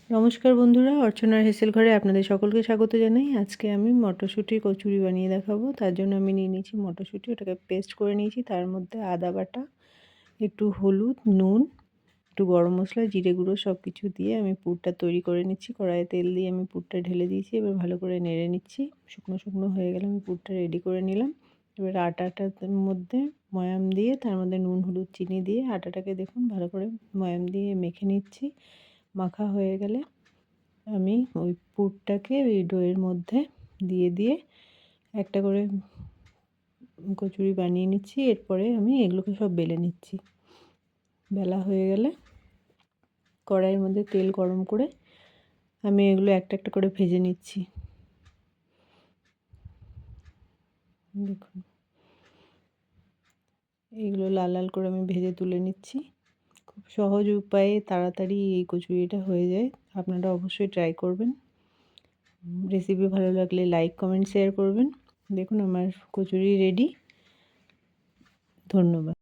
নমস্কার বন্ধুরা, অর্চনার হেসেল ঘরে আপনাদের সকলকে স্বাগত জানাই। আজকে আমি মটরশুঁটির কচুরি বানিয়ে দেখাবো। তার জন্য আমি নিয়ে নিয়েছি মটরশুঁটি, ওটাকে পেস্ট করে নিয়েছি। তার মধ্যে আদা বাটা, একটু হলুদ, নুন, একটু গরম মশলা, জিরে গুঁড়ো সব কিছু দিয়ে আমি পুরটা তৈরি করে নিচ্ছি। কড়াইয়ে তেল দিয়ে আমি পুরটা ঢেলে দিয়েছি। এবার ভালো করে নেড়ে নিচ্ছি। শুকনো শুকনো হয়ে গেলে আমি পুরটা রেডি করে নিলাম। এবার আটাটার মধ্যে ময়াম দিয়ে, তার মধ্যে নুন, হলুদ, চিনি দিয়ে আটাটাকে দেখুন ভালো করে ময়াম দিয়ে মেখে নিচ্ছি। মাখা হয়ে গেলে আমি ওই পুরটাকে ওই ডোয়ের মধ্যে দিয়ে একটা করে কচুরি বানিয়ে নিচ্ছি। এরপরে আমি এগুলোকে সব বেলে নিচ্ছি। বেলা হয়ে গেলে কড়াইয়ের মধ্যে তেল গরম করে আমি এগুলো একটা একটা করে ভেজে নিচ্ছি। দেখুন এইগুলো লাল লাল করে আমি ভেজে তুলে নিচ্ছি। খুব সহজ উপায়ে তাড়াতাড়ি এই কচুরিটা হয়ে যায়। আপনারা অবশ্যই ট্রাই করবেন। রেসিপি ভালো লাগলে লাইক, কমেন্ট, শেয়ার করবেন। দেখুন আমার কচুরি রেডি। ধন্যবাদ।